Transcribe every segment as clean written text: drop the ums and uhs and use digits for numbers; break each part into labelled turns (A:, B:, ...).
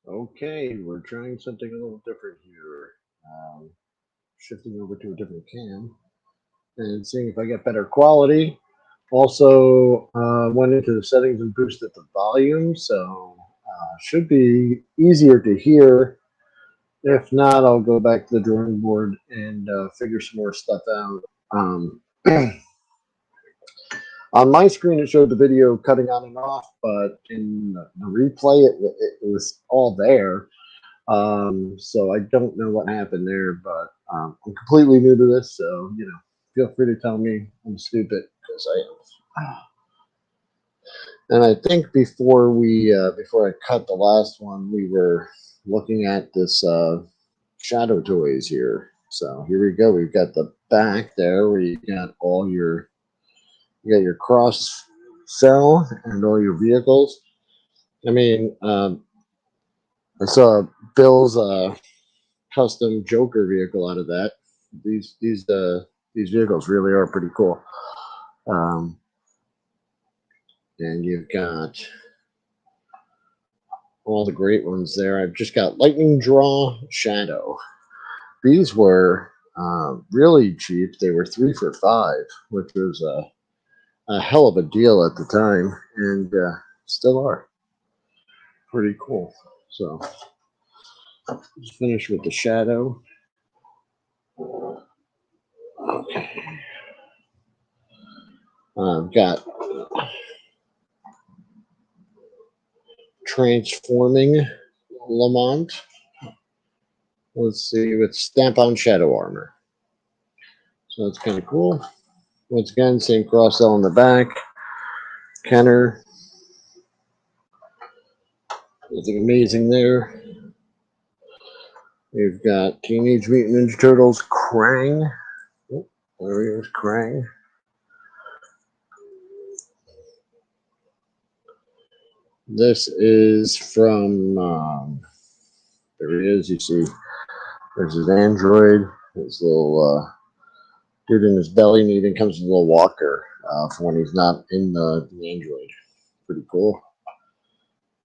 A: Okay, we're trying something a little different here. Shifting over to a different cam and seeing if I get better quality. Also, went into the settings and boosted the volume, so should be easier to hear. If not, I'll go back to the drawing board and figure some more stuff out. Um, on my screen, it showed the video cutting on and off, but in the replay, it was all there. So I don't know what happened there, but I'm completely new to this, so feel free to tell me I'm stupid because I am. And I think before I cut the last one, we were looking at this shadow toys here. So here we go. We've got the back there where you got your cross cell and all your vehicles. I mean, I saw Bill's custom Joker vehicle out of that. These vehicles really are pretty cool. And you've got all the great ones there. I've just got Lightning Draw Shadow. These were really cheap. They were 3 for $5, which was a hell of a deal at the time, and still are. Pretty cool. So let's finish with the Shadow. Okay. I've got Transforming Lamont. Let's see, with Stamp on Shadow Armor. So that's kind of cool. Once again, same cross cell in the back. Kenner. Nothing amazing there. We've got Teenage Mutant Ninja Turtles Krang. Oh, there he is, Krang. This is from, there he is, you see, there's his android, his little dude in his belly, and he even comes with a little walker for when he's not in the android. Pretty cool.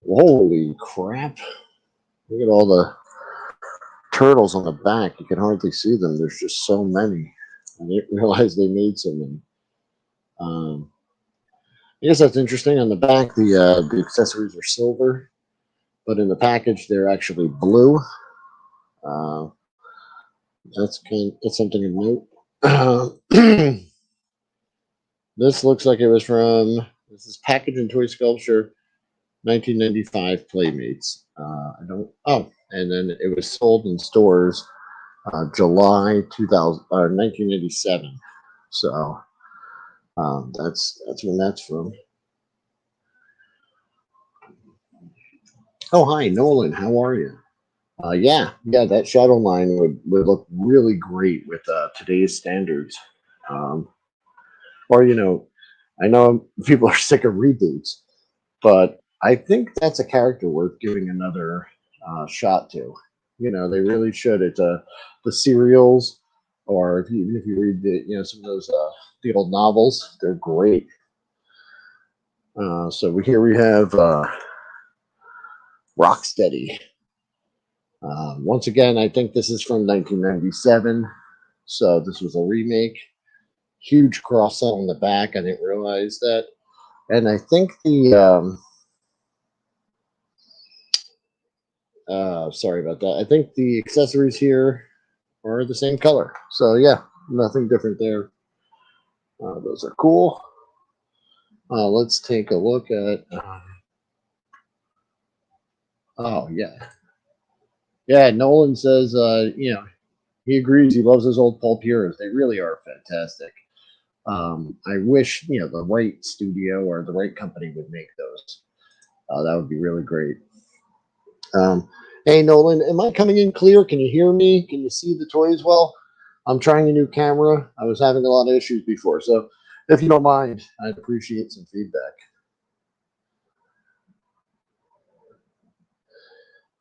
A: Holy crap. Look at all the turtles on the back. You can hardly see them. There's just so many. I didn't realize they made so many. I guess that's interesting. On the back, the accessories are silver, but in the package, they're actually blue. Uh, that's something to note. This looks like it was from this is Package and Toy Sculpture, 1995 Playmates. I don't. Oh, and then it was sold in stores July 1987. So that's when that's from. Oh, hi, Nolan. How are you? Yeah, that shadow line would look really great with today's standards. Um, or I know people are sick of reboots, but I think that's a character worth giving another shot to. They really should. It's the serials, or if you read some of those the old novels, they're great. So here we have Rocksteady. Once again, I think this is from 1997, so this was a remake. Huge cross cell on the back. I didn't realize that, and I think sorry about that. I think the accessories here are the same color. So yeah, nothing different there. Those are cool. Let's take a look at. Oh yeah. Nolan says, he agrees. He loves his old pulp heroes. They really are fantastic. I wish the right studio or the right company would make those. That would be really great. Hey Nolan, am I coming in clear? Can you hear me? Can you see the toys well? I'm trying a new camera. I was having a lot of issues before, so if you don't mind, I'd appreciate some feedback.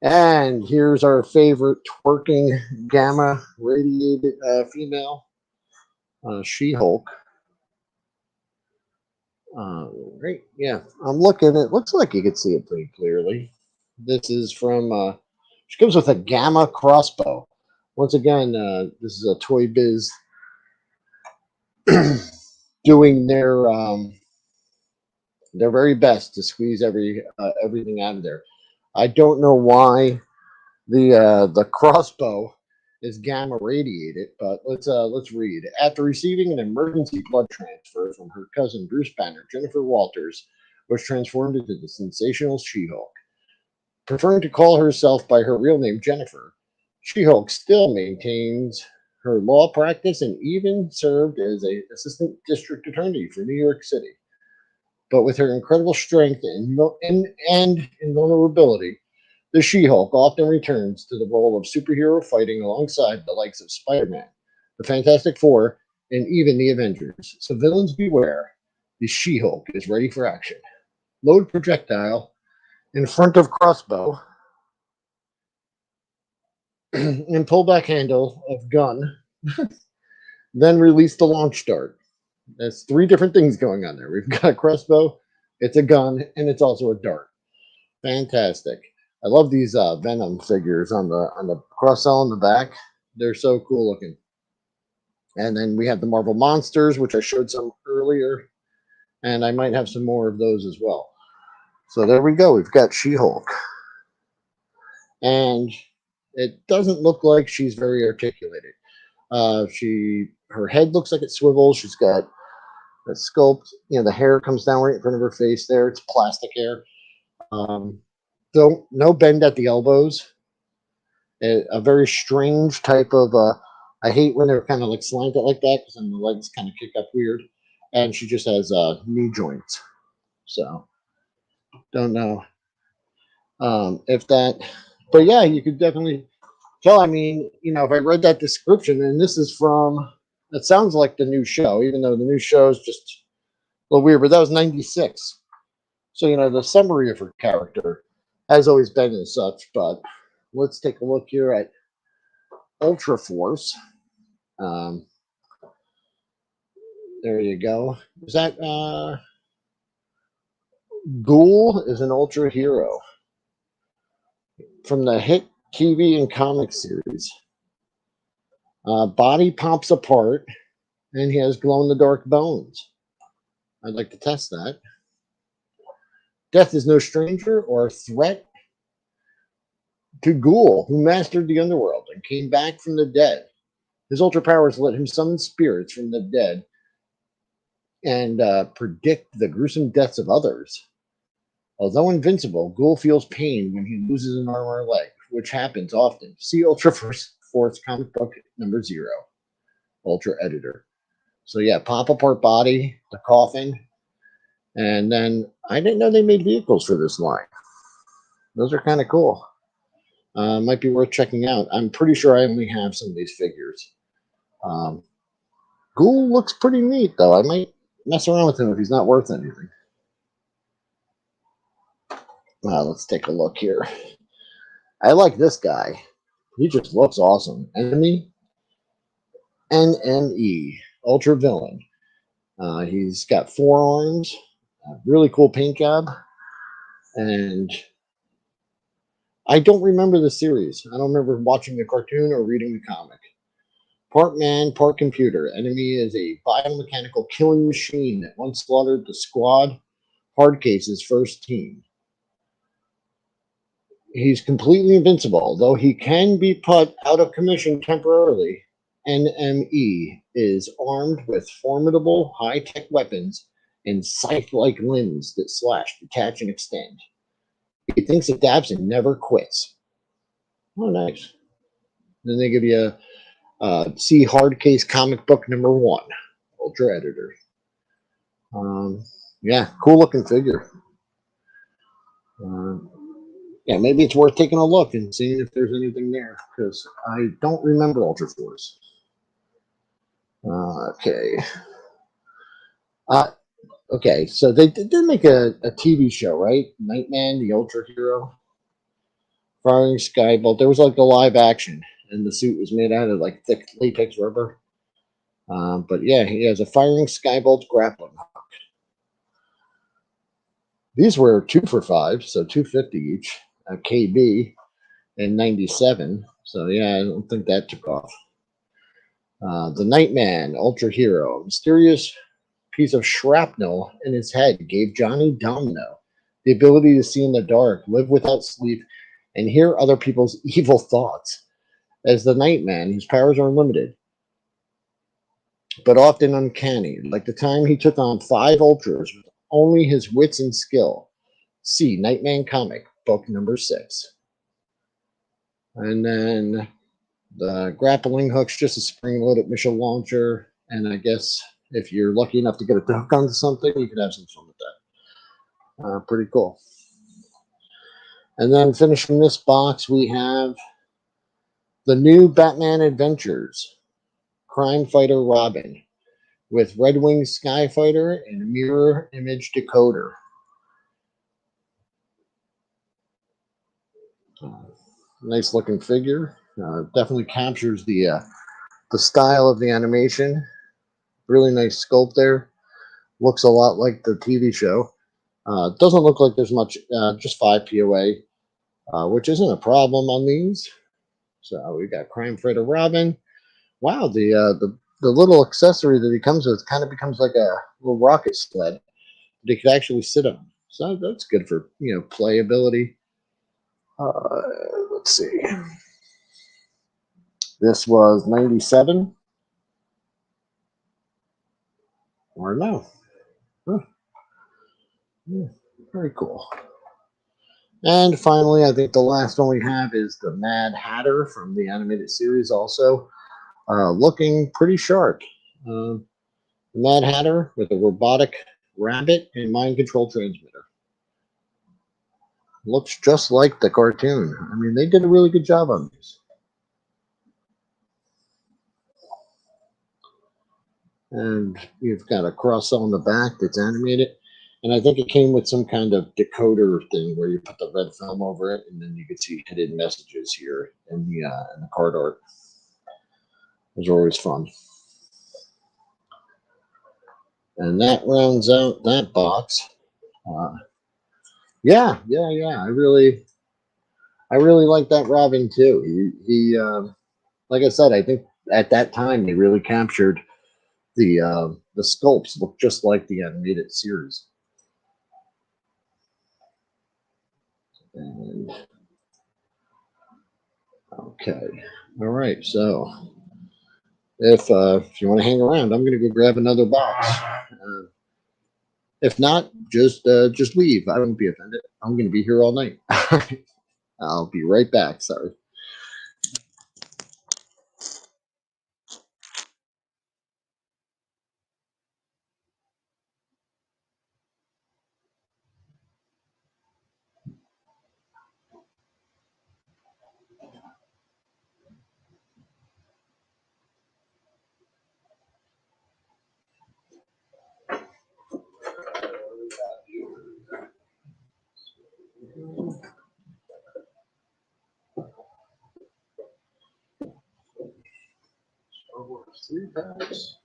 A: And here's our favorite twerking gamma radiated female, She-Hulk. Right, yeah. I'm looking. It looks like you can see it pretty clearly. This is from, she comes with a Gamma crossbow. Once again, this is a Toy Biz doing their very best to squeeze everything out of there. I don't know why the crossbow is gamma radiated, but let's read. After receiving an emergency blood transfer from her cousin Bruce Banner, Jennifer Walters was transformed into the sensational She-Hulk. Preferring to call herself by her real name Jennifer, She-Hulk still maintains her law practice and even served as a assistant district attorney for New York City. But with her incredible strength and invulnerability, the She-Hulk often returns to the role of superhero fighting alongside the likes of Spider-Man, the Fantastic Four, and even the Avengers. So villains beware, the She-Hulk is ready for action. Load projectile in front of crossbow and pullback handle of gun, then release the launch dart. That's three different things going on there. We've got a crossbow, it's a gun, and it's also a dart. Fantastic. I love these Venom figures on the cross cell in the back. They're so cool looking. And then we have the Marvel Monsters, which I showed some earlier, and I might have some more of those as well. So there we go. We've got She-Hulk, and it doesn't look like she's very articulated. Her head looks like it swivels. She's got a sculpt. You know, the hair comes down right in front of her face. There, it's plastic hair. No bend at the elbows. A very strange type of. I hate when they're kind of like slanted like that because then the legs kind of kick up weird. And she just has knee joints. So don't know if that. But yeah, you could definitely tell. I mean, you know, if I read that description, and this is from. It sounds like the new show, even though the new show is just a little weird. But that was '96. So, you know, the summary of her character has always been as such, but let's take a look here at Ultra Force. There you go. Is that Ghoul is an Ultra hero from the hit TV and comic series. Body pops apart and he has glow-in-the-dark bones. I'd like to test that. Death is no stranger or threat to Ghoul, who mastered the underworld and came back from the dead. His ultra powers let him summon spirits from the dead and predict the gruesome deaths of others. Although invincible, Ghoul feels pain when he loses an arm or a leg, which happens often. See Ultra Force comic book number 0, Ultra Editor. So yeah, pop apart body, the coffin, and then I didn't know they made vehicles for this line. Those are kind of cool. Might be worth checking out. I'm pretty sure I only have some of these figures. Ghoul looks pretty neat, though. I might mess around with him if he's not worth anything. Let's take a look here. I like this guy. He just looks awesome. Enemy, NME, Ultra Villain. He's got 4 arms, really cool paint job, and I don't remember the series. I don't remember watching the cartoon or reading the comic. Part man, part computer. Enemy is a biomechanical killing machine that once slaughtered the Squad Hardcase's first team. He's completely invincible, though he can be put out of commission temporarily. NME is armed with formidable high-tech weapons and scythe-like limbs that slash, detach, and extend. He thinks, adapts, and never quits. Oh, nice. Then they give you see Hardcase comic book number 1, Ultra Editor. Yeah, cool looking figure. Yeah, maybe it's worth taking a look and seeing if there's anything there, because I don't remember Ultra Force. Okay. Okay, so they did make a TV show, right? Nightman, the Ultra Hero. Firing Skybolt. There was like a live action, and the suit was made out of like thick latex rubber. But yeah, he has a Firing Skybolt grappling hook. These were 2 for $5, so $2.50 each. KB in '97. So yeah, I don't think that took off. The Nightman, Ultra Hero, mysterious piece of shrapnel in his head gave Johnny Domino the ability to see in the dark, live without sleep, and hear other people's evil thoughts. As the Nightman, his powers are limited, but often uncanny, like the time he took on 5 Ultras with only his wits and skill. See Nightman comic, book number 6. And then the grappling hook's just a spring-loaded missile launcher, and I guess if you're lucky enough to get a hook onto something, you can have some fun with that. Pretty cool. And then finishing this box, we have the new Batman Adventures, Crime Fighter Robin, with Red Wing Skyfighter and mirror image decoder. Nice looking figure. Definitely captures the style of the animation. Really nice sculpt there. Looks a lot like the TV show. Doesn't look like there's much, just 5 POA, which isn't a problem on these. So we got Crime Fighter Robin. Wow, the little accessory that he comes with kind of becomes like a little rocket sled that he could actually sit on. So that's good for playability. Let's see. This was '97, or no? Huh. Yeah, very cool. And finally, I think the last one we have is the Mad Hatter from the animated series, also looking pretty sharp. Mad Hatter with a robotic rabbit and mind control transmitter. Looks just like the cartoon. I mean, they did a really good job on these. And you've got a cross on the back that's animated. And I think it came with some kind of decoder thing where you put the red film over it, and then you could see hidden messages here in the card art. Those are always fun. And that rounds out that box. Yeah. I really like that Robin too. He like I said, I think at that time they really captured the sculpts look just like the animated series. And okay, all right. So if you want to hang around, I'm going to go grab another box. If not, just leave. I won't be offended. I'm going to be here all night. I'll be right back. Sorry. Over 3 packs.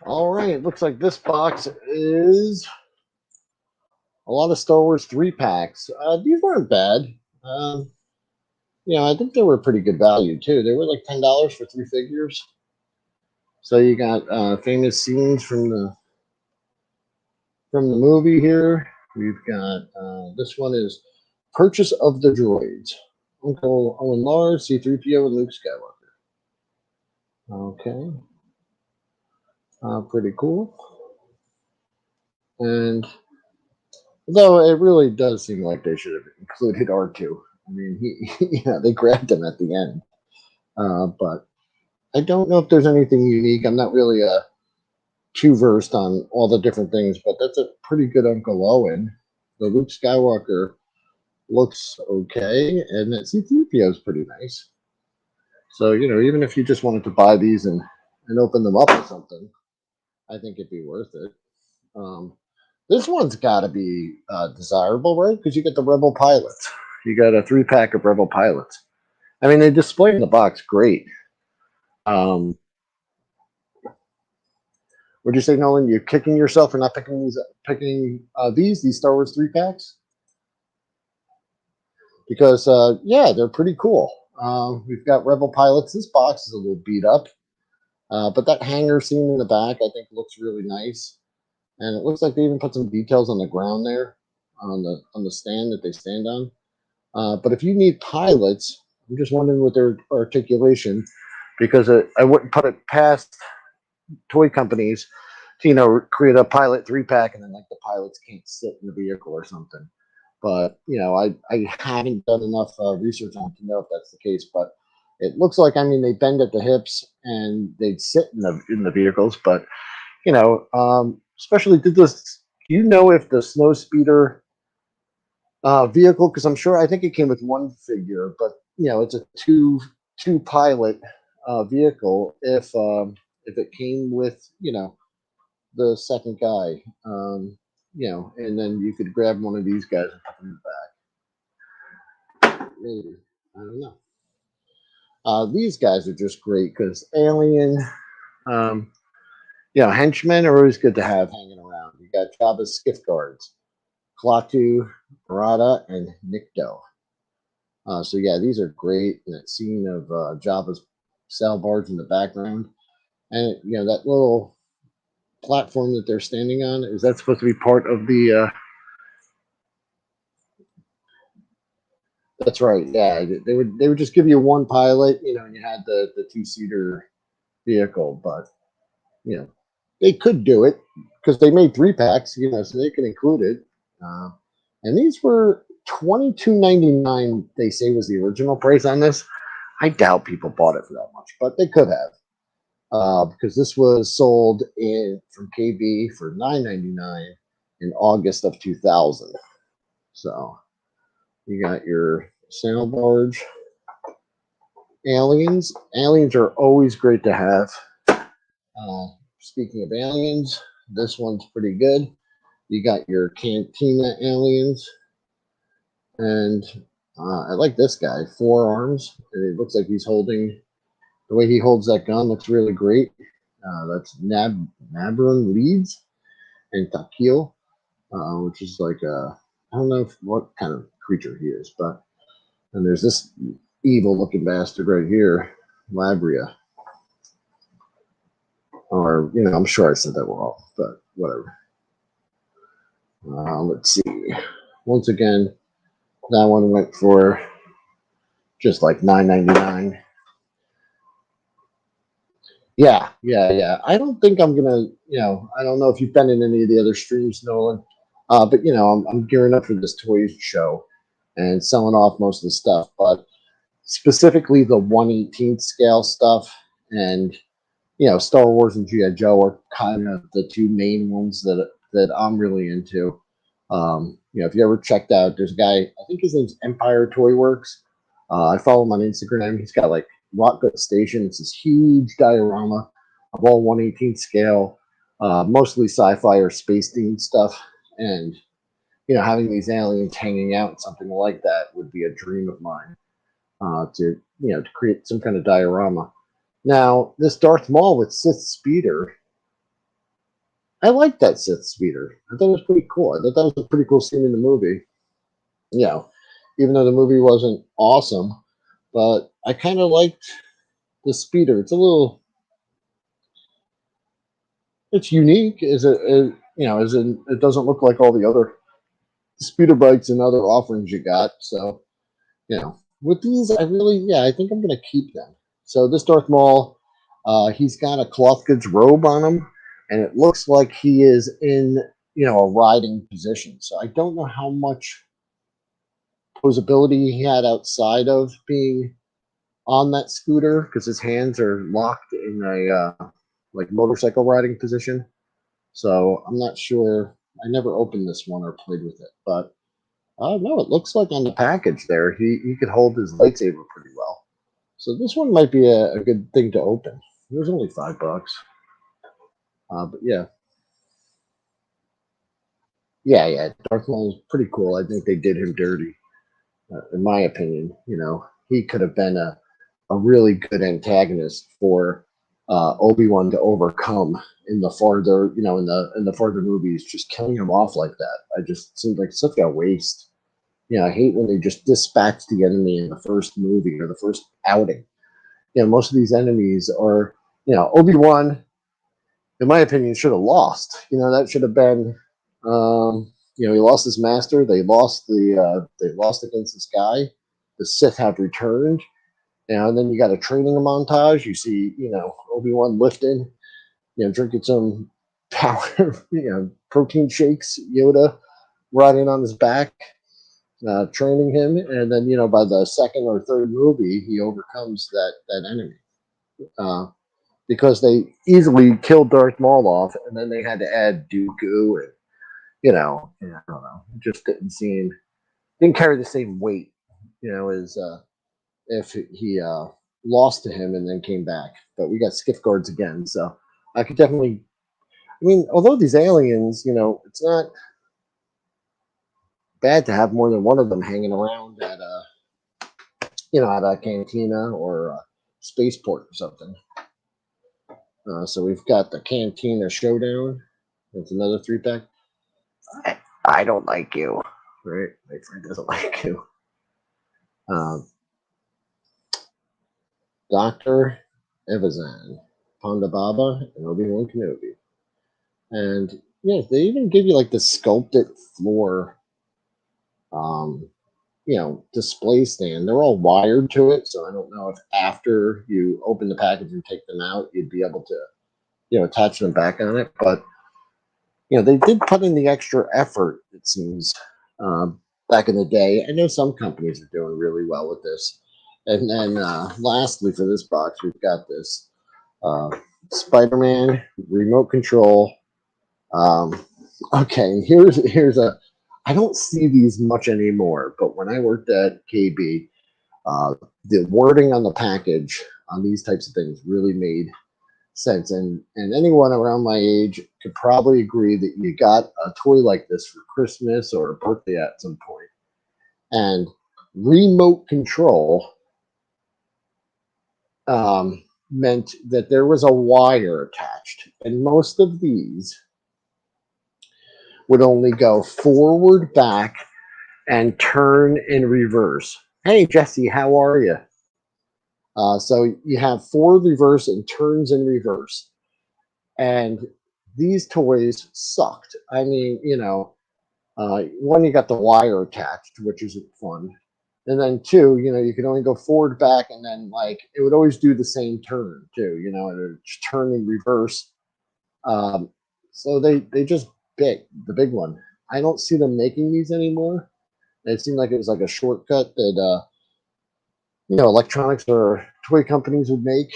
A: All right, looks like this box is a lot of Star Wars 3 packs. These weren't bad. I think they were pretty good value too. They were like $10 for 3 figures. So you got famous scenes from the movie here. We've got this one is Purchase of the Droids. Uncle Owen Lars, C-3PO, and Luke Skywalker. Okay. Pretty cool. And though it really does seem like they should have included R2. I mean, they grabbed him at the end. But I don't know if there's anything unique. I'm not really a too versed on all the different things, but that's a pretty good Uncle Owen. The Luke Skywalker looks okay, and that C-3PO is pretty nice. So, you know, even if you just wanted to buy these and open them up or something, I think it'd be worth it. This one's got to be desirable, right? Because you get the Rebel pilots. You got a 3-pack of Rebel pilots. I mean, they display in the box great. Would you say, Nolan, you're kicking yourself for not picking these Star Wars 3-packs? Because, yeah, they're pretty cool. We've got Rebel pilots. This box is a little beat up. But that hangar scene in the back, I think, looks really nice. And it looks like they even put some details on the ground there, on the stand that they stand on. But if you need pilots, I'm just wondering with their articulation, because I wouldn't put it past toy companies to, you know, create a pilot 3-pack and then like the pilots can't sit in the vehicle or something. But, you know, I haven't done enough research on it to know if that's the case. But it looks like, I mean, they bend at the hips and they'd sit in the vehicles. But, you know, especially do you know if the snow speeder vehicle, because I think it came with one figure, but you know, it's a two pilot vehicle. If it came with, you know, the second guy, you know, and then you could grab one of these guys and put them back. Maybe, I don't know. These guys are just great because Alien, you know, henchmen are always good to have hanging around. You got Jabba's skiff guards, Klaatu, Barada, and Nikto. So yeah, these are great. And that scene of Jabba's sail barge in the background, and you know that little platform that they're standing on, is that supposed to be part of the? That's right. Yeah, they would just give you one pilot, you know, and you had the 2-seater vehicle, but you know they could do it because they made 3-packs, you know, so they can include it. And these were $22.99. They say was the original price on this. I doubt people bought it for that much, but they could have, because this was sold from KB for $9.99 in August of 2000. So you got your sail barge. Aliens. Aliens are always great to have. Speaking of aliens, this one's pretty good. You got your Cantina aliens. And I like this guy, 4 arms. And it looks like he's holding, the way he holds that gun looks really great. That's Nabron Leeds and Takio, which is like I don't know what kind of creature he is, but, and there's this evil looking bastard right here, Labria. Or, you know, I'm sure I said that wrong, but whatever. Let's see. Once again, that one went for just like $9.99. Yeah. I don't think I'm gonna, you know, I don't know if you've been in any of the other streams, Nolan, but you know, I'm gearing up for this toy show and selling off most of the stuff, but specifically the 1/18 scale stuff, and you know, Star Wars and G.I. Joe are kind of the two main ones that I'm really into. You know, if you ever checked out, there's a guy, I think his name's Empire Toy Works. I follow him on Instagram. He's got like Rocksteady Station. It's this huge diorama of all 1/18 scale, mostly sci-fi or space themed stuff. And you know, having these aliens hanging out and something like that would be a dream of mine. To create some kind of diorama. Now, this Darth Maul with Sith Speeder, I like that Sith Speeder. I thought it was pretty cool. I thought that was a pretty cool scene in the movie. You know, even though the movie wasn't awesome, but I kind of liked the Speeder. It's unique. It doesn't look like all the other speeder bikes and other offerings you got. So, you know, with these, I think I'm going to keep them. So this Darth Maul, he's got a cloth goods robe on him, and it looks like he is in, you know, a riding position. So I don't know how much posability he had outside of being on that scooter, because his hands are locked in a like motorcycle riding position. So I'm not sure. I never opened this one or played with it, but no, it looks like on the package there he could hold his lightsaber pretty well. So this one might be a good thing to open. It was only $5. But yeah, yeah. Darth Maul is pretty cool. I think they did him dirty, in my opinion. He could have been a really good antagonist for Obi-Wan to overcome in the farther, in the farther movies. Just killing him off like that, I just seemed like such a waste. I hate when they just dispatch the enemy in the first movie or the first outing. Most of these enemies are, Obi-Wan, in my opinion, should have lost. That should have been, he lost his master. They lost against this guy. The Sith have returned, and then you got a training montage. You see, Obi-Wan lifting, drinking some power, protein shakes. Yoda riding on his back, training him, and then by the second or third movie, he overcomes that enemy. Because they easily killed Darth Maul off, and then they had to add Dooku, and I don't know, it just didn't carry the same weight, as if he lost to him and then came back. But we got skiff guards again, so I could definitely. I mean, although these aliens, it's not bad to have more than one of them hanging around at a cantina or a spaceport or something. So we've got the Cantina Showdown. That's another 3-pack. I don't like you. Right? My friend doesn't like you. Dr. Evazan, Ponda Baba, and Obi-Wan Kenobi. And yeah, they even give you like the sculpted floor display stand. They're all wired to it, so I don't know if after you open the package and take them out, you'd be able to, attach them back on it. But they did put in the extra effort, it seems, back in the day. I know some companies are doing really well with this. And then lastly, for this box, we've got this Spider-Man remote control. Okay, here's a. I don't see these much anymore, but when I worked at KB, the wording on the package on these types of things really made sense, and anyone around my age could probably agree that you got a toy like this for Christmas or a birthday at some point. And remote control meant that there was a wire attached, and most of these would only go forward, back, and turn in reverse. Hey Jesse, how are you? So you have forward, reverse, and turns in reverse. And these toys sucked. I mean, one, you got the wire attached, which isn't fun. And then two, you can only go forward, back, and then like it would always do the same turn too. It would just turn in reverse. So they just the big one. I don't see them making these anymore. It seemed like it was like a shortcut that electronics or toy companies would make.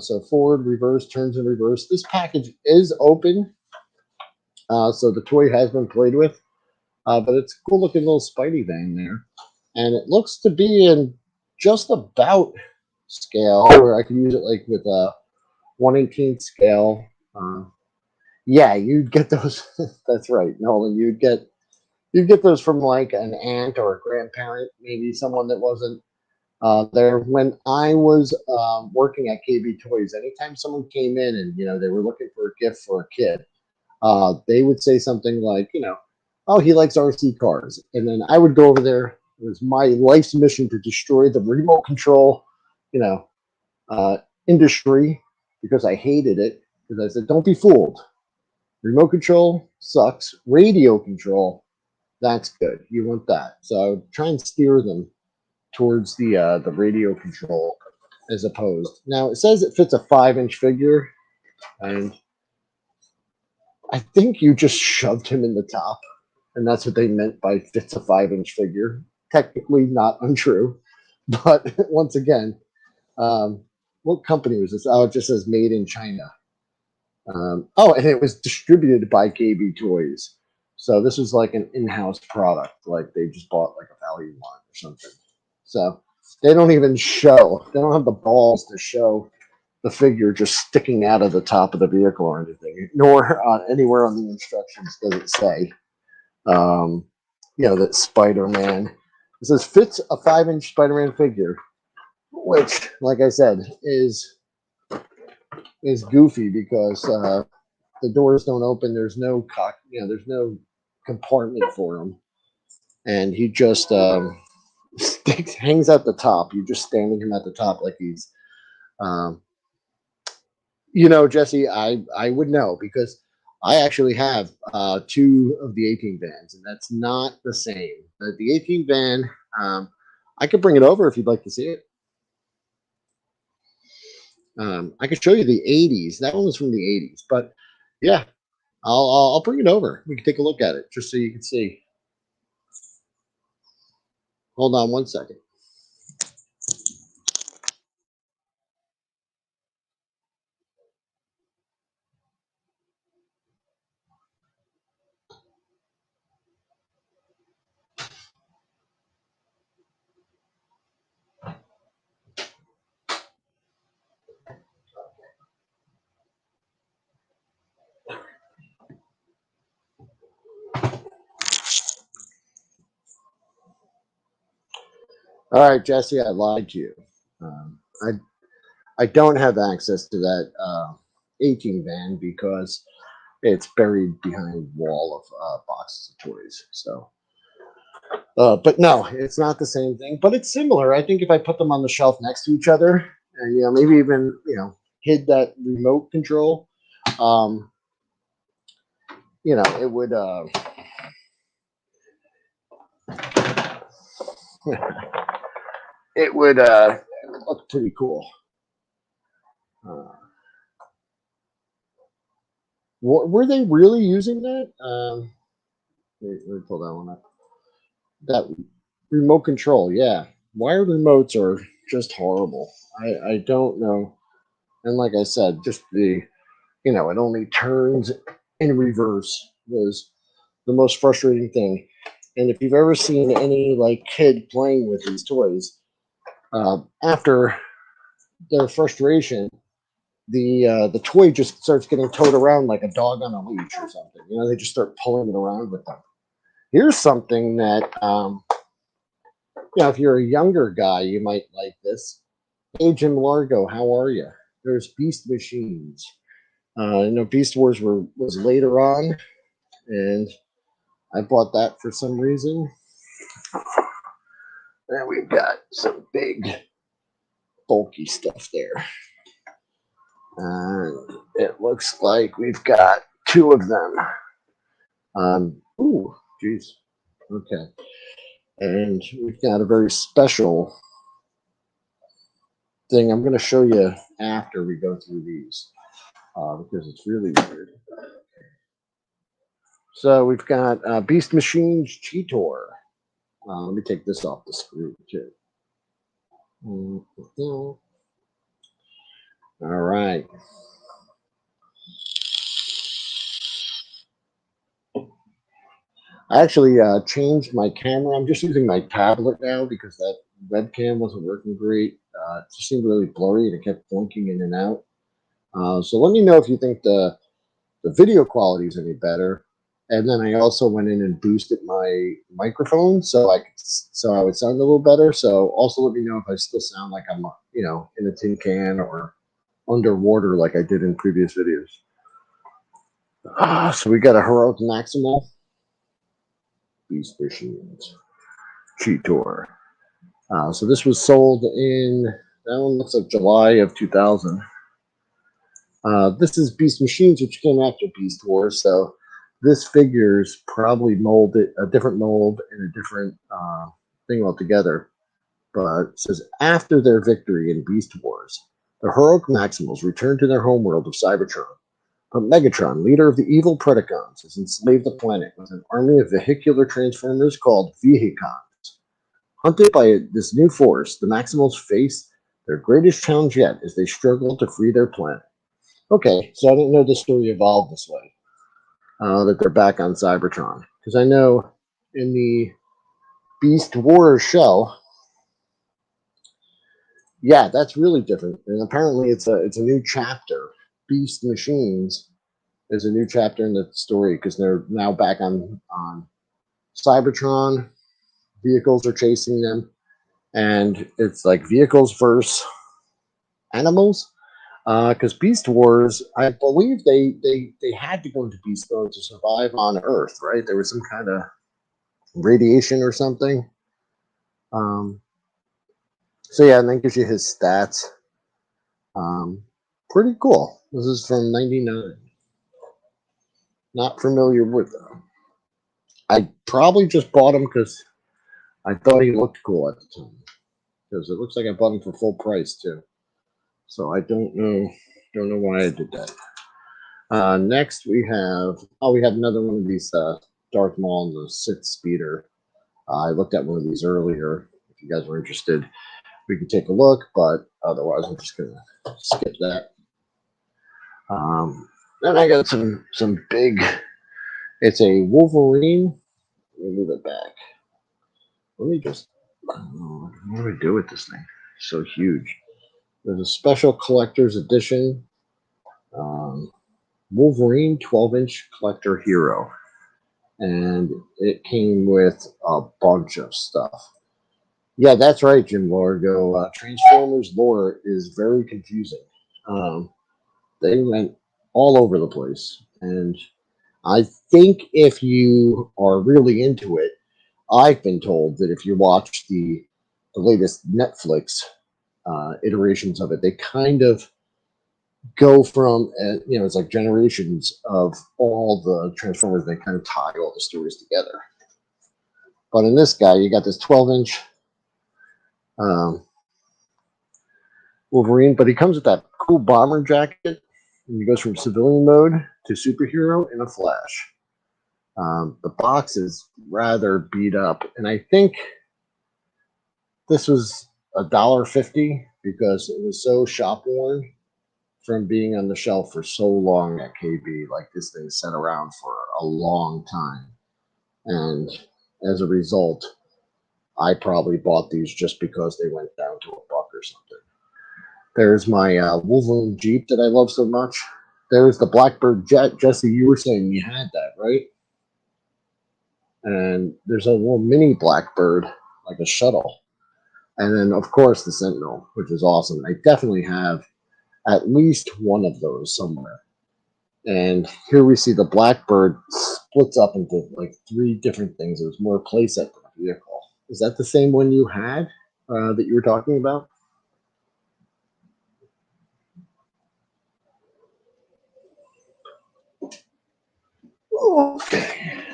A: So forward, reverse, turns in reverse. This package is open, so the toy has been played with, but it's a cool looking little Spidey thing there, and it looks to be in just about scale, where I can use it like with a 1/18 scale. Yeah, you'd get those. That's right, Nolan. You'd get those from like an aunt or a grandparent, maybe someone that wasn't there when I was working at KB Toys. Anytime someone came in and they were looking for a gift for a kid, they would say something like, oh, he likes RC cars, and then I would go over there. It was my life's mission to destroy the remote control, you know, industry because I hated it. Because I said, don't be fooled. Remote control sucks. Radio control, that's good. You want that. So I would try and steer them towards the radio control as opposed. Now it says it fits a 5-inch figure, and I think you just shoved him in the top, and that's what they meant by fits a 5-inch figure. Technically not untrue, but once again, what company was this? Oh, it just says made in China. Oh, and it was distributed by KB Toys. So this was like an in-house product. Like they just bought like a value line or something. So they don't even show. They don't have the balls to show the figure just sticking out of the top of the vehicle or anything. Nor anywhere on the instructions does it say, um, that Spider-Man. It says fits a 5-inch Spider-Man figure, which, like I said, is goofy because the doors don't open. There's no there's no compartment for him, and he just hangs at the top. You're just standing him at the top like he's, um, Jesse. I would know because I actually have 2 of the 18 vans, and that's not the same. The 18 van, I could bring it over if you'd like to see it. I could show you the 80s. That one was from the 80s, but yeah, I'll bring it over. We can take a look at it just so you can see. Hold on one second. All right, Jesse, I lied to you. I don't have access to that 18 van because it's buried behind a wall of boxes of toys. So, but no, it's not the same thing, but it's similar. I think if I put them on the shelf next to each other, and maybe even hid that remote control, um, it would it would look pretty cool. Were they really using that? Let me pull that one up. That remote control, yeah. Wired remotes are just horrible. I don't know. And like I said, just it only turns in reverse was the most frustrating thing. And if you've ever seen any like kid playing with these toys, after their frustration, the toy just starts getting towed around like a dog on a leash or something. They just start pulling it around with them. Here's something that if you're a younger guy, you might like this. Hey, Jim Largo, how are you? There's Beast Machines. Beast Wars was later on, and I bought that for some reason. And we've got some big, bulky stuff there. And it looks like we've got 2 of them. Ooh, geez. Okay. And we've got a very special thing I'm going to show you after we go through these because it's really weird. So we've got Beast Machines Cheetor. Let me take this off the screen too. All right. I actually changed my camera. I'm just using my tablet now because that webcam wasn't working great. It just seemed really blurry and it kept blinking in and out. So let me know if you think the video quality is any better. And then I also went in and boosted my microphone so I would sound a little better. So also let me know if I still sound like I'm in a tin can or underwater like I did in previous videos. So we got a Heroic Maximal, Beast Machines, Cheetor. So this was sold in, that one looks like July of 2000. This is Beast Machines, which came after Beast Wars. So this figure's probably molded a different mold and a different thing altogether. But it says after their victory in Beast Wars, the Heroic Maximals returned to their homeworld of Cybertron. But Megatron, leader of the evil Predacons, has enslaved the planet with an army of vehicular transformers called Vehicons. Hunted by this new force, the Maximals face their greatest challenge yet as they struggle to free their planet. Okay, so I didn't know the story evolved this way. That they're back on Cybertron, because I know in the Beast Wars show, yeah, that's really different. And apparently, it's a new chapter. Beast Machines is a new chapter in the story because they're now back on Cybertron. Vehicles are chasing them, and it's like vehicles versus animals. Because Beast Wars, I believe they had to go into Beast Mode to survive on Earth, right? There was some kind of radiation or something. Um, so yeah, and that gives you his stats. Pretty cool. This is from '99. Not familiar with them. I probably just bought him because I thought he looked cool at the time. Because it looks like I bought him for full price too. So I don't know why I did that. Next we have another one of these Darth Maul and the Sith Speeder. I looked at one of these earlier. If you guys are interested, we can take a look. But otherwise, I'm just gonna skip that. Then I got some big. It's a Wolverine. Let me move it back. Let me just. What do we do with this thing? It's so huge. There's a special collector's edition. Wolverine 12-inch collector hero. And it came with a bunch of stuff. Yeah, that's right, Jim Largo. Transformers lore is very confusing. They went all over the place. And I think if you are really into it, I've been told that if you watch the latest Netflix iterations of it, they kind of go from it's like generations of all the Transformers. They kind of tie all the stories together. But in this guy, you got this 12-inch um, Wolverine, but he comes with that cool bomber jacket, and he goes from civilian mode to superhero in a flash. The box is rather beat up, and I think this was $1.50 because it was so shop worn from being on the shelf for so long at KB. Like this thing sat around for a long time, and as a result, I probably bought these just because they went down to $1 or something. There's my Wolverine Jeep that I love so much. There's the Blackbird jet. Jesse, you were saying you had that, right? And there's a little mini Blackbird, like a shuttle. And then, of course, the Sentinel, which is awesome. I definitely have at least one of those somewhere. And here we see the Blackbird splits up into like 3 different things. There's more playset than a vehicle. Is that the same one you had that you were talking about? Okay.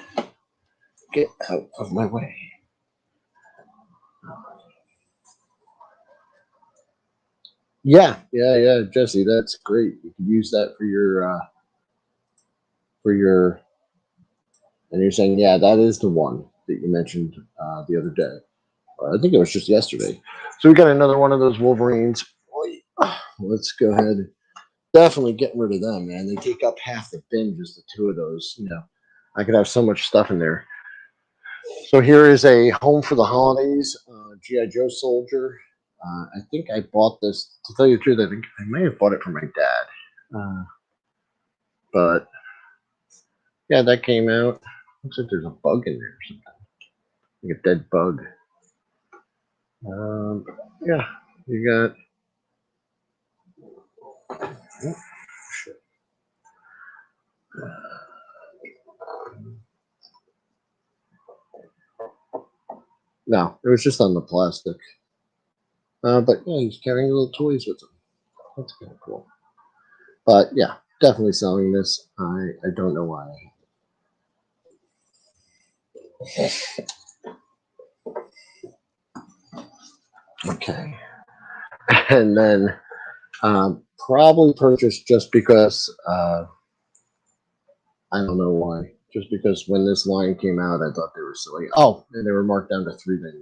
A: Get out of my way. Yeah, Jesse, that's great. You can use that for your. And you're saying, yeah, that is the one that you mentioned the other day. I think it was just yesterday. So we got another one of those Wolverines. Let's go ahead. Definitely getting rid of them, man. They take up half the bin, just the 2 of those. I could have so much stuff in there. So here is a Home for the Holidays G.I. Joe soldier. I think I bought this, to tell you the truth, I think I may have bought it for my dad. But yeah, that came out. Looks like there's a bug in there or something. Like a dead bug. Yeah, you got. Oh, shit. No, it was just on the plastic. But yeah, he's carrying little toys with him. That's kind of cool. But yeah, definitely selling this. I don't know why. Okay. And then probably purchased just because I don't know why. Just because when this line came out, I thought they were silly. Oh, and they were marked down to $3.99.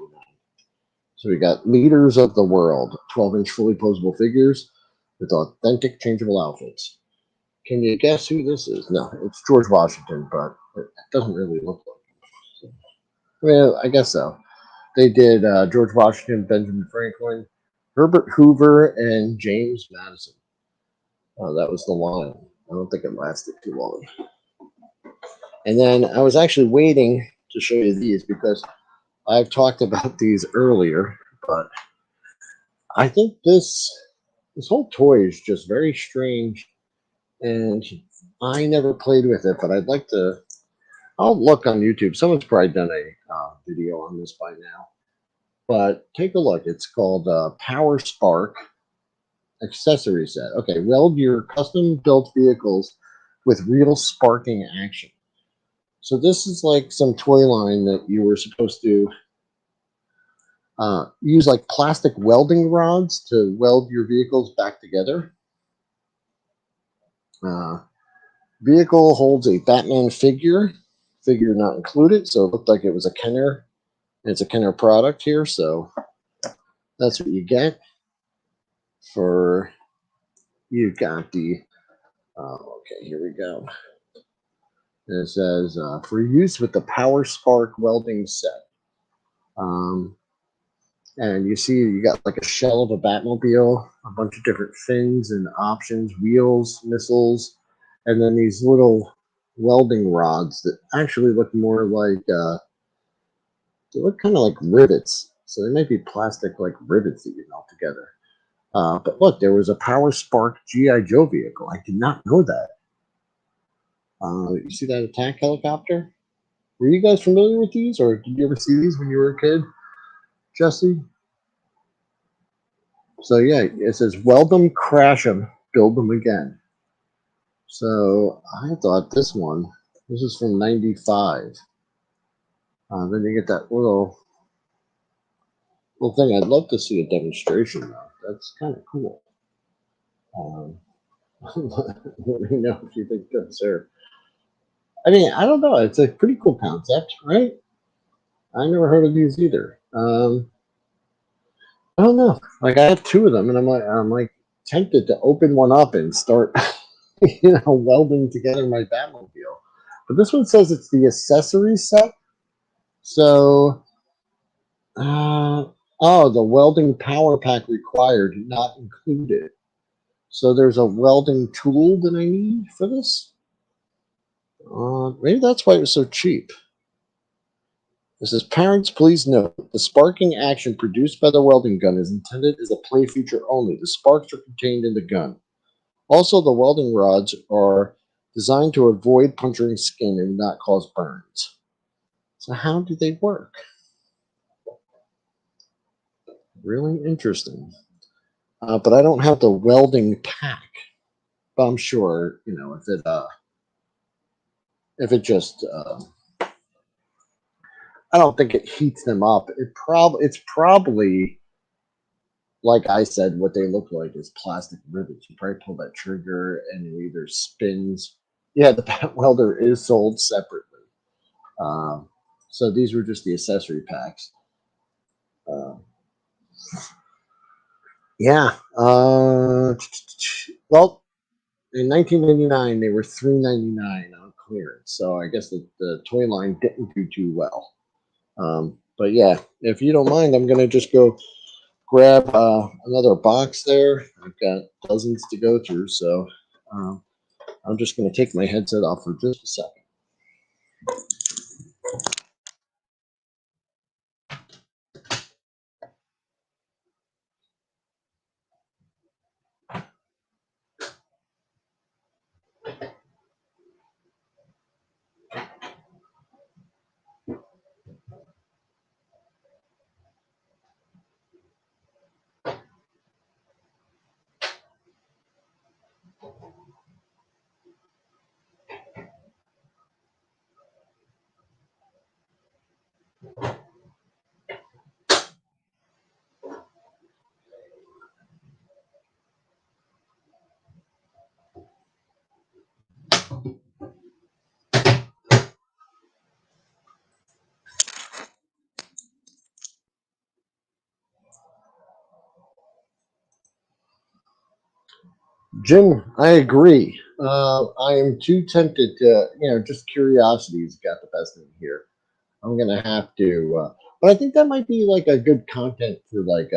A: So we got Leaders of the World, 12-inch fully posable figures with authentic changeable outfits. Can you guess who this is? No, it's George Washington, but it doesn't really look like him. Well, I guess so. They did George Washington, Benjamin Franklin, Herbert Hoover, and James Madison. Oh, that was the line. I don't think it lasted too long. And then I was actually waiting to show you these because I've talked about these earlier, but I think this whole toy is just very strange, and I never played with it, but I'd like to. I'll look on YouTube. Someone's probably done a video on this by now, but take a look. It's called Power Spark Accessory Set. Okay, weld your custom-built vehicles with real sparking action. So this is like some toy line that you were supposed to use like plastic welding rods to weld your vehicles back together. Vehicle holds a Batman figure not included, so it looked like it was a Kenner. It's a Kenner product here, so that's what you get. For you got the okay, here we go. And it says for use with the Power Spark welding set. And you see you got like a shell of a Batmobile, a bunch of different fins and options, wheels, missiles, and then these little welding rods that actually look more like they look kind of like rivets. So they might be plastic like rivets that you melt together. But look, there was a Power Spark GI Joe vehicle. I did not know that. You see that attack helicopter? Were you guys familiar with these, or did you ever see these when you were a kid, Jesse? So yeah, it says weld them, crash them, build them again. So I thought this is from '95. Then you get that little thing. I'd love to see a demonstration though. That's kind of cool. Let me know if you think that's there. I mean, I don't know. It's a pretty cool concept, right? I never heard of these either. I don't know. Like I have two of them, and I'm like tempted to open one up and start, welding together my Batmobile. But this one says it's the accessory set. So, the welding power pack required, not included. So there's a welding tool that I need for this. Maybe that's why it was so cheap. It says, parents, please note, the sparking action produced by the welding gun is intended as a play feature only. The sparks are contained in the gun. Also, the welding rods are designed to avoid puncturing skin and not cause burns. So how do they work? Really interesting. But I don't have the welding pack. But I'm sure, if it just, I don't think it heats them up. It's probably, like I said, what they look like is plastic rivets. You probably pull that trigger and it either spins. Yeah, the bat welder is sold separately. So these were just the accessory packs. Yeah. Well, in 1999, they were $3.99 on clearance. So I guess the toy line didn't do too well. But yeah, if you don't mind, I'm gonna just go grab another box there. I've got dozens to go through, so I'm just gonna take my headset off for just a second. Jim, I agree. I am too tempted to, just curiosity's got the best in here. I'm gonna have to, but I think that might be like a good content for like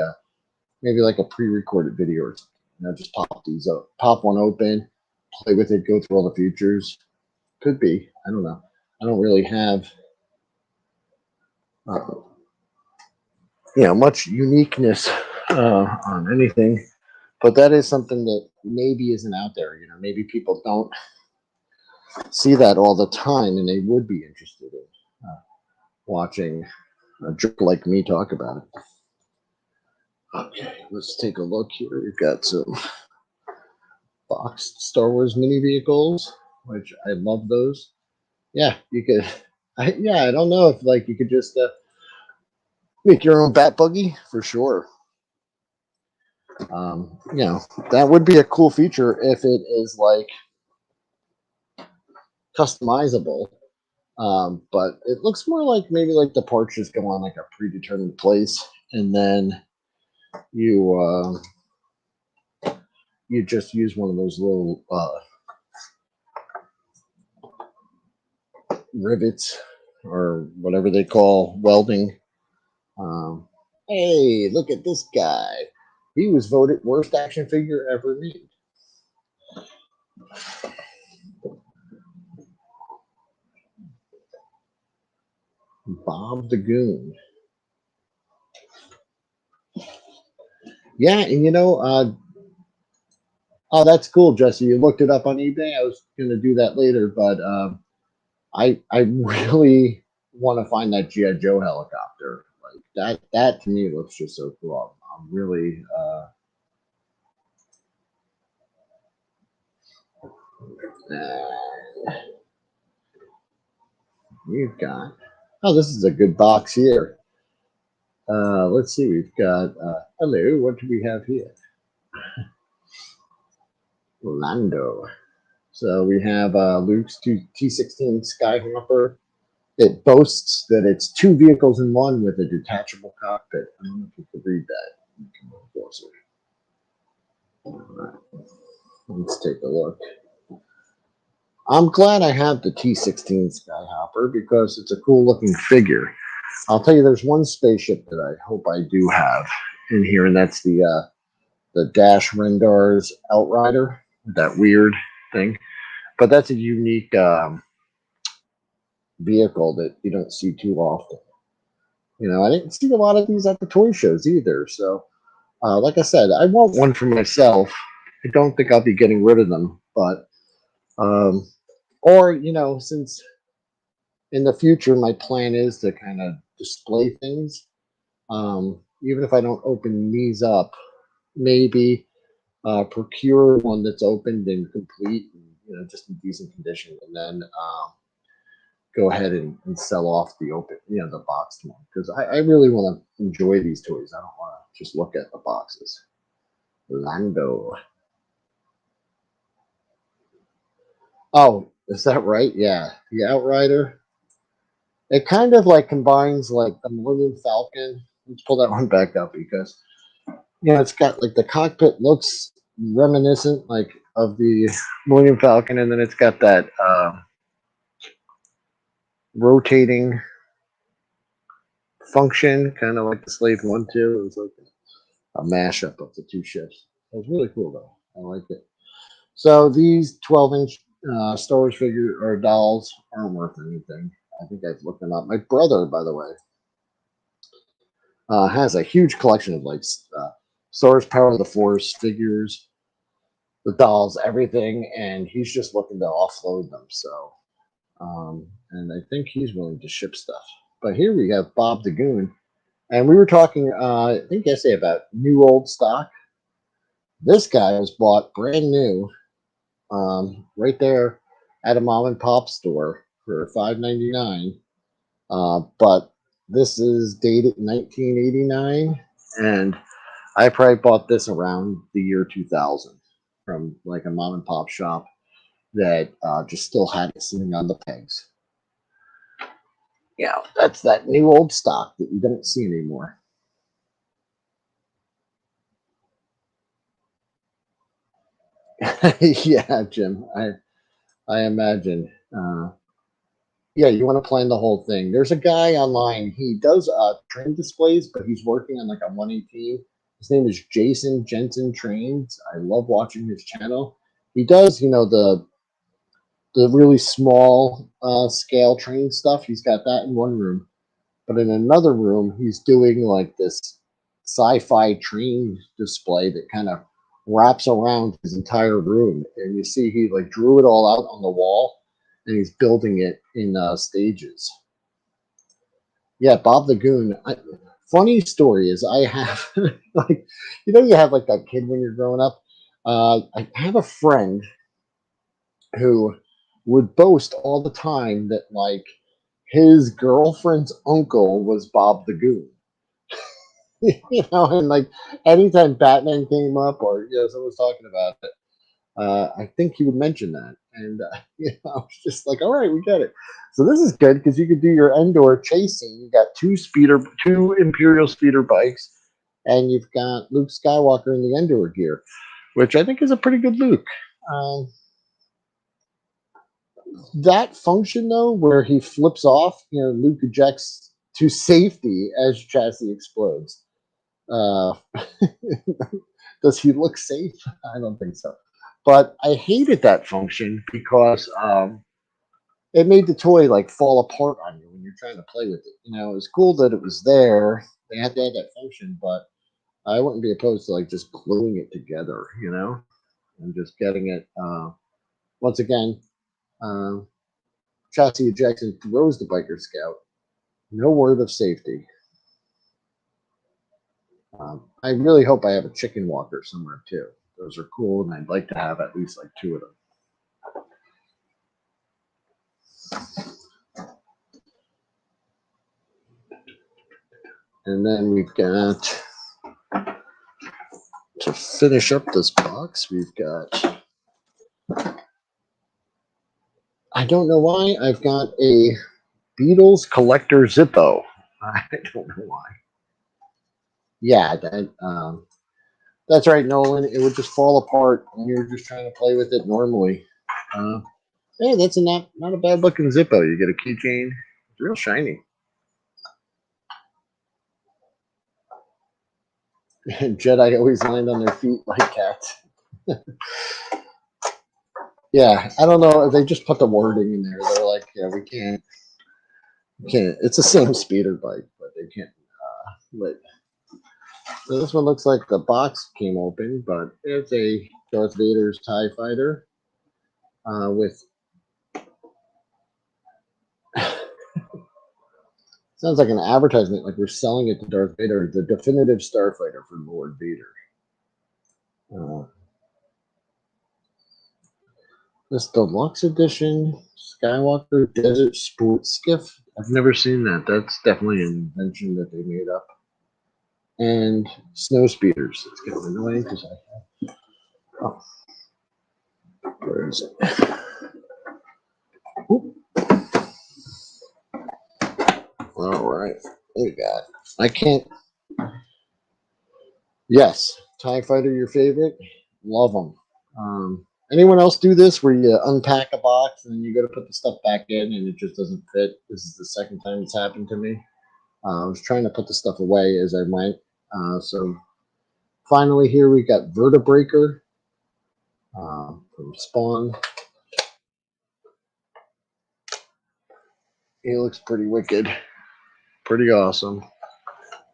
A: maybe like a pre-recorded video or something. Just pop these up, pop one open, play with it, go through all the features. Could be. I don't know. I don't really have, uh, much uniqueness on anything, but that is something that maybe isn't out there. Maybe people don't see that all the time, and they would be interested in watching a jerk like me talk about it. Okay, let's take a look here. We've got some boxed Star Wars mini vehicles, which I love those. Yeah, you could. I don't know if like you could just make your own bat buggy for sure. That would be a cool feature if it is like customizable. But it looks more like maybe like the parts just go on like a predetermined place, and then you you just use one of those little rivets or whatever they call welding. Hey, look at this guy. He was voted worst action figure ever made. Bob the Goon. Yeah, and oh, that's cool, Jesse. You looked it up on eBay. I was going to do that later, but I really want to find that GI Joe helicopter. Like that to me looks just so cool. I'm really we've got. Oh, this is a good box here. Let's see. We've got. Hello. What do we have here? Lando. So we have Luke's T-16 Skywalker. It boasts that it's two vehicles in one with a detachable cockpit. I don't know if you could read that. All right. Let's take a look. I'm glad I have the T-16 Skyhopper because it's a cool looking figure. I'll tell you, there's one spaceship that I hope I do have in here, and that's the Dash Rendar's Outrider, that weird thing. But that's a unique vehicle that you don't see too often. I didn't see a lot of these at the toy shows either. So, like I said, I want one for myself. I don't think I'll be getting rid of them, but or since in the future my plan is to kind of display things, even if I don't open these up, maybe procure one that's opened and complete, and, just in decent condition, and then go ahead and sell off the open, the boxed one, because I really want to enjoy these toys. I don't want to just look at the boxes. Lando. Oh, is that right? Yeah, the Outrider. It kind of like combines like the Millennium Falcon. Let's pull that one back up because it's got like the cockpit looks reminiscent like of the Millennium Falcon, and then it's got that rotating function, kind of like the Slave 1 too. It was like a mashup of the two ships. It was really cool though. I liked it. So these 12-inch Star Wars figure or dolls aren't worth anything. I think I've looked them up. My brother, by the way, has a huge collection of like Star Wars Power of the Force figures, the dolls, everything, and he's just looking to offload them. So, and I think he's willing to ship stuff. But here we have Bob the Goon, and we were talking, I think yesterday about new old stock. This guy was bought brand new, right there at a mom and pop store for $5.99. But this is dated 1989, and I probably bought this around the year 2000 from like a mom and pop shop that just still had it sitting on the pegs. Yeah, that's that new old stock that you don't see anymore. Yeah, Jim. I imagine. Yeah, you want to plan the whole thing. There's a guy online. He does train displays, but he's working on like a 118. His name is Jason Jensen Trains. I love watching his channel. He does, the really small scale train stuff. He's got that in one room, but in another room, he's doing like this sci-fi train display that kind of wraps around his entire room, and you see he like drew it all out on the wall, and he's building it in stages. Yeah, Bob the Goon. Funny story is I have like you have like that kid when you're growing up. I have a friend who would boast all the time that like his girlfriend's uncle was Bob the Goon. And like anytime Batman came up or someone was talking about it, I think he would mention that, and I was just like, all right, we get it. So this is good because you could do your Endor chasing. You got two Imperial speeder bikes, and you've got Luke Skywalker in the Endor gear, which I think is a pretty good Luke. Um, that function though, where he flips off, Luke ejects to safety as chassis explodes. Uh, does he look safe? I don't think so. But I hated that function because it made the toy like fall apart on you when you're trying to play with it. It was cool that it was there. They had to have that function, but I wouldn't be opposed to like just gluing it together, and just getting it. Once again, uh, chassis ejection throws the biker scout. No word of safety. I really hope I have a chicken walker somewhere too. Those are cool, and I'd like to have at least like two of them. And then we've got, to finish up this box, we've got, I don't know why, I've got a Beatles collector Zippo. I don't know why. Yeah, that's right, Nolan. It would just fall apart when you're just trying to play with it normally. Hey, that's not a bad looking Zippo. You get a keychain. It's real shiny. Jedi always land on their feet like cats. Yeah, I don't know. They just put the wording in there. They're like, yeah, we can't. It's the same speeder bike, but they can't let. So this one looks like the box came open, but it's a Darth Vader's TIE Fighter with. Sounds like an advertisement, like we're selling it to Darth Vader, the definitive starfighter for Lord Vader. This deluxe edition Skywalker Desert Sports Skiff. I've never seen that. That's definitely an invention that they made up. And snow speeders. It's kind of annoying because I have. Oh, where is it? Oop. All right. There you got it. I can't. Yes. TIE Fighter, your favorite? Love them. Anyone else do this where you unpack a box and then you got to put the stuff back in and it just doesn't fit? This is the second time it's happened to me. I was trying to put the stuff away as I went. So finally here we got Vertebreaker from Spawn. He looks pretty wicked. Pretty awesome.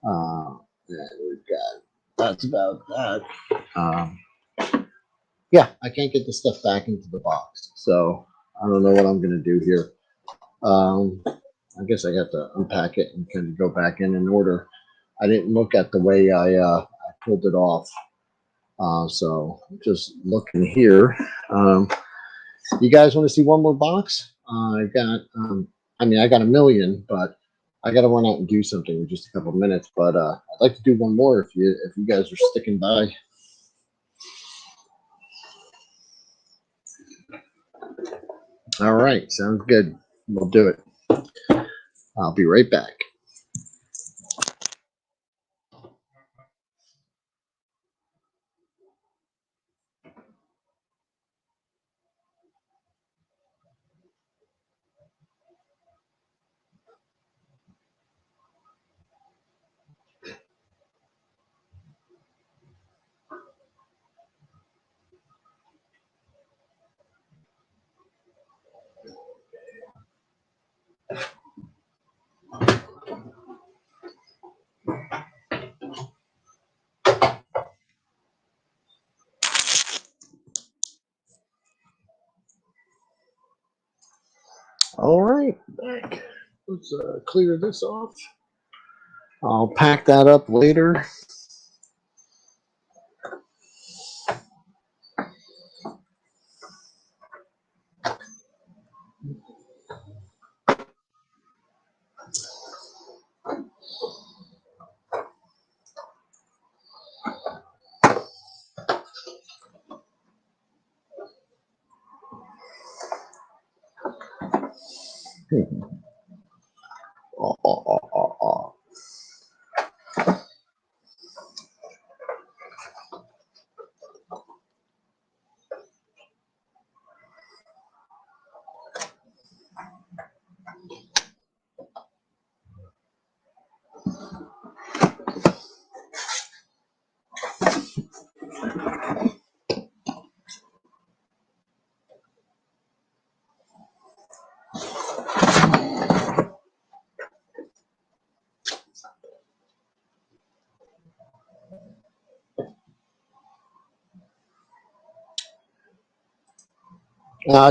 A: And we've got, that's about that. Yeah, I can't get the stuff back into the box. So I don't know what I'm going to do here. I guess I got to unpack it and kind of go back in order. I didn't look at the way I pulled it off. So just looking here. You guys want to see one more box? I got, I got a million, but I got to run out and do something in just a couple of minutes. But I'd like to do one more if you guys are sticking by. All right, sounds good. We'll do it. I'll be right back. All right, back. Let's clear this off. I'll pack that up later.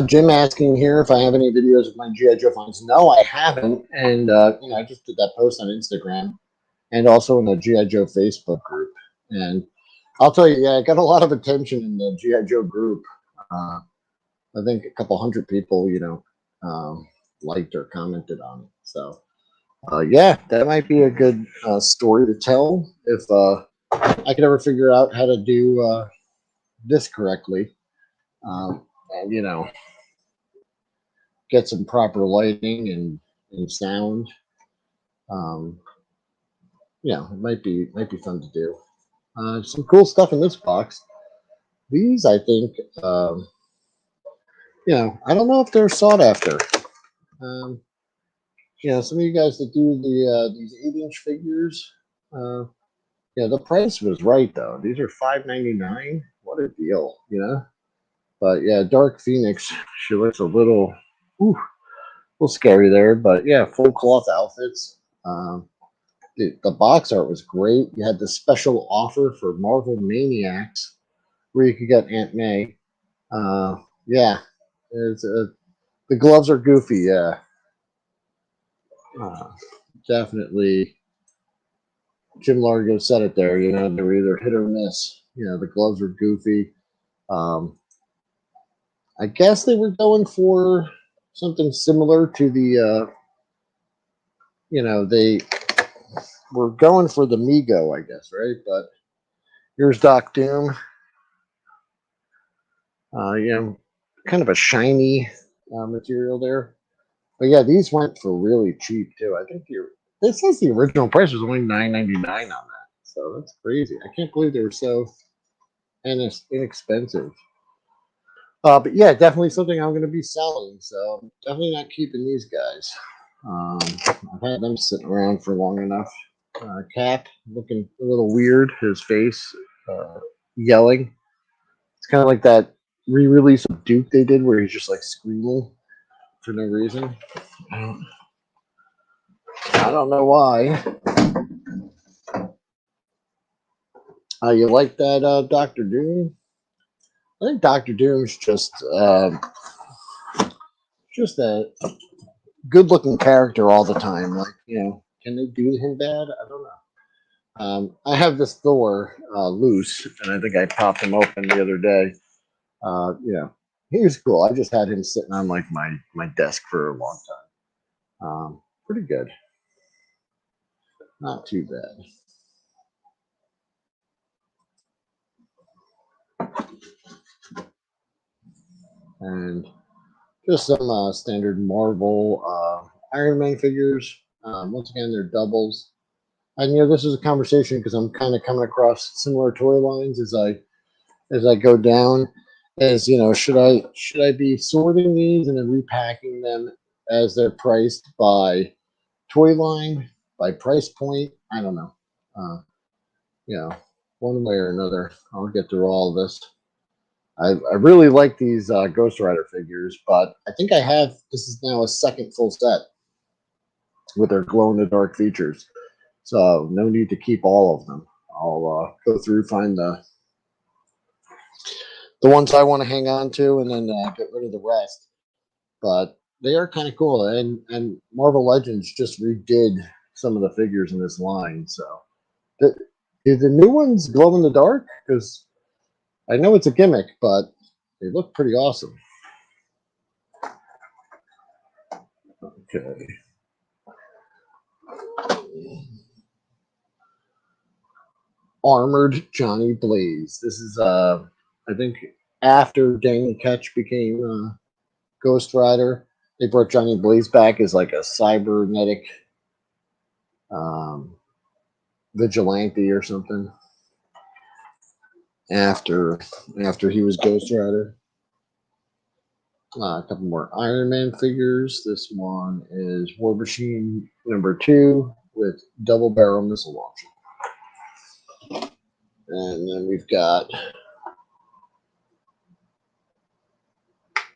A: Jim asking here if I have any videos of my G.I. Joe finds. No, I haven't. And, I just did that post on Instagram and also in the G.I. Joe Facebook group. And I'll tell you, I got a lot of attention in the G.I. Joe group. I think a couple hundred people, liked or commented on it. So, that might be a good story to tell if I could ever figure out how to do this correctly. And, get some proper lighting and sound. It might be fun to do. Some cool stuff in this box. These, I think, I don't know if they're sought after. Some of you guys that do these 8-inch figures, the price was right though. These are $5.99. What a deal, But yeah, Dark Phoenix. She looks a little scary there, but yeah, full cloth outfits. The box art was great. You had the special offer for Marvel Maniacs, where you could get Aunt May. The gloves are goofy. Yeah, definitely. Jim Largo said it there. They were either hit or miss. The gloves were goofy. I guess they were going for something similar to the. They were going for the Mego, I guess, right? But here's Doc Doom. Kind of a shiny material there. But yeah, these went for really cheap too. I think this says the original price was only $9.99 on that. So that's crazy. I can't believe they were so inexpensive. But yeah, definitely something I'm going to be selling. So I'm definitely not keeping these guys. I've had them sitting around for long enough. Cap looking a little weird. His face yelling. It's kind of like that re-release of Duke they did where he's just like screaming for no reason. I don't know why. You like that Dr. Doom? I think Dr. Doom's just a good-looking character all the time. Like, can they do him bad? I don't know. I have this Thor loose, and I think I popped him open the other day. He was cool. I just had him sitting on like my desk for a long time. Pretty good. Not too bad. And just some standard Marvel Iron Man figures. Once again, they're doubles. And this is a conversation because I'm kind of coming across similar toy lines as I go down. As should I be sorting these and then repacking them as they're priced by toy line, by price point? I don't know. One way or another, I'll get through all of this. I really like these Ghost Rider figures, but I think this is now a second full set with their glow-in-the-dark features. So no need to keep all of them. I'll go through, find the ones I want to hang on to, and then get rid of the rest. But they are kind of cool, and Marvel Legends just redid some of the figures in this line. So, the, do the new ones glow in the dark? Because I know it's a gimmick, but they look pretty awesome. Okay. Armored Johnny Blaze. This is I think after Danny Ketch became Ghost Rider, they brought Johnny Blaze back as like a cybernetic um, vigilante or something. After he was Ghost Rider. A couple more Iron Man figures. This one is War Machine #2 with double barrel missile launcher. And then we've got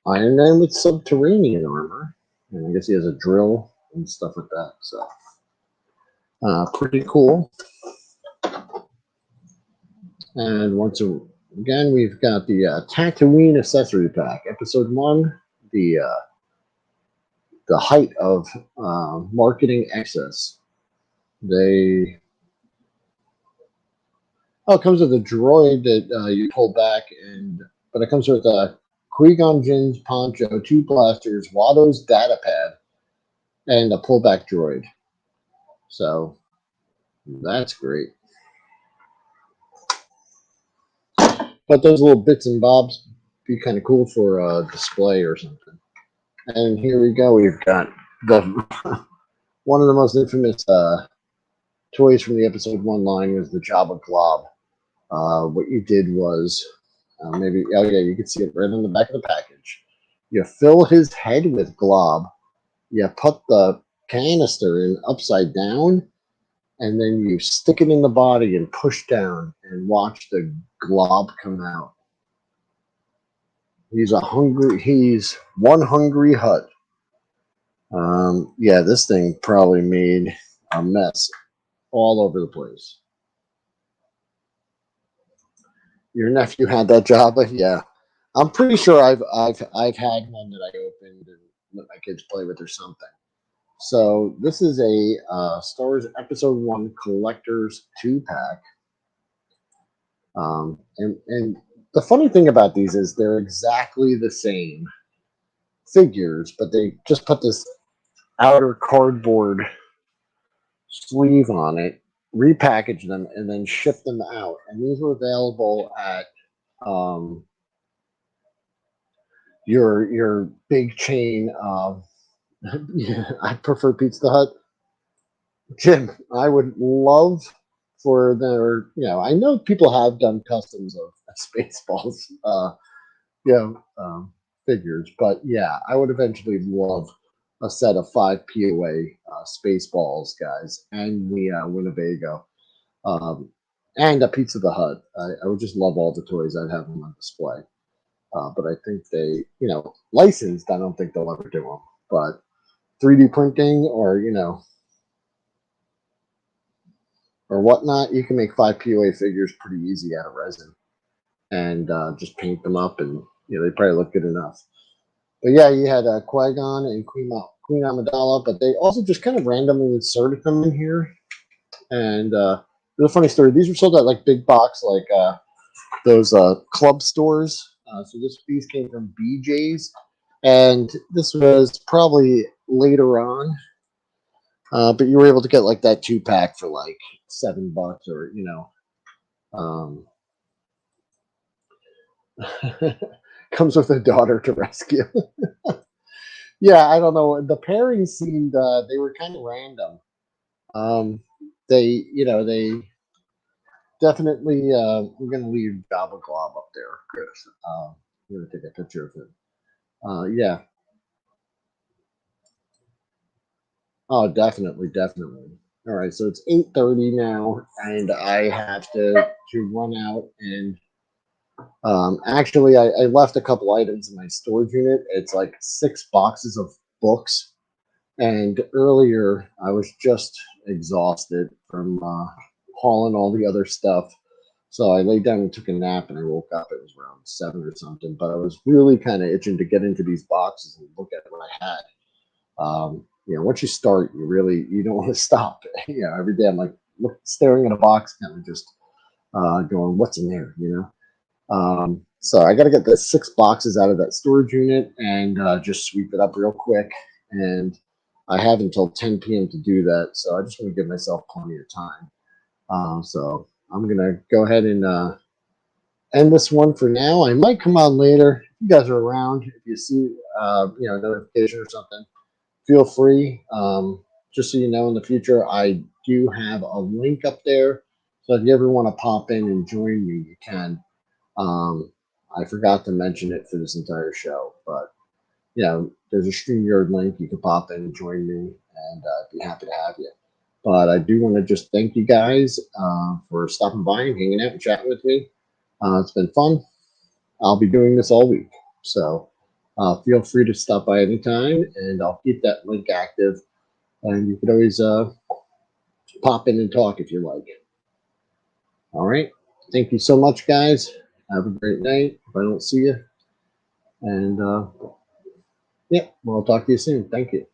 A: Iron Man with subterranean armor. And I guess he has a drill and stuff like that. So, pretty cool. And once again, we've got the Tatooine accessory pack, episode 1, the height of marketing excess. It comes with a droid that you pull back, but it comes with a Qui-Gon Jinn's poncho, 2 blasters, Watto's data pad, and a pullback droid. So that's great. But those little bits and bobs be kind of cool for a display or something. And here we go. We've got one of the most infamous toys from the episode 1 line was the Jabba Glob. What you did was you can see it right on the back of the package. You fill his head with glob. You put the canister in upside down, and then you stick it in the body and push down and watch the glob come out. He's one hungry hut. This thing probably made a mess all over the place. Your nephew had that Jabba? Yeah. I'm pretty sure I've had one that I opened and let my kids play with or something. So this is a Star Wars Episode 1 Collector's 2-pack. And the funny thing about these is they're exactly the same figures, but they just put this outer cardboard sleeve on it, repackage them, and then ship them out. And these were available at your big chain. I prefer Pizza Hut. Jim, I would love for their, I know people have done customs of Spaceballs, figures, but yeah, I would eventually love a set of 5 POA Spaceballs guys and the Winnebago, and a Pizza the Hut. I would just love all the toys I'd have them on display. But I think they, licensed, I don't think they'll ever do them. But 3D printing or whatnot, you can make 5 POA figures pretty easy out of resin and just paint them up, and they probably look good enough. But yeah, you had Qui-Gon and Queen Amidala, but they also just kind of randomly inserted them in here. And there's a funny story. These were sold at like big box, like those club stores. So these came from BJ's, and this was probably later on. But you were able to get like that 2-pack for like $7 or comes with a daughter to rescue. Yeah, I don't know. The pairings seemed they were kind of random. They definitely we're gonna leave Jabba Glob up there, Chris. I'm gonna take a picture of it. Yeah. Oh, definitely. All right, so it's 8:30 now, and I have to run out. And actually, I left a couple items in my storage unit. It's like 6 boxes of books, and earlier I was just exhausted from hauling all the other stuff. So I laid down and took a nap, and I woke up. It was around 7 or something. But I was really kind of itching to get into these boxes and look at what I had. Once you start, you don't want to stop. Every day I'm like staring at a box, kind of just going, "What's in there?" So I got to get the 6 boxes out of that storage unit and just sweep it up real quick. And I have until 10 p.m. to do that. So I just want to give myself plenty of time. So I'm going to go ahead and end this one for now. I might come on later. If you guys are around, if you see, a notification or something, feel free. Just so you know, in the future, I do have a link up there. So if you ever want to pop in and join me, you can. I forgot to mention it for this entire show, but there's a StreamYard link. You can pop in and join me, and I'd be happy to have you. But I do want to just thank you guys for stopping by and hanging out and chatting with me. It's been fun. I'll be doing this all week, so feel free to stop by anytime, and I'll keep that link active. And you can always pop in and talk if you like. All right. Thank you so much, guys. Have a great night if I don't see you. And, we'll talk to you soon. Thank you.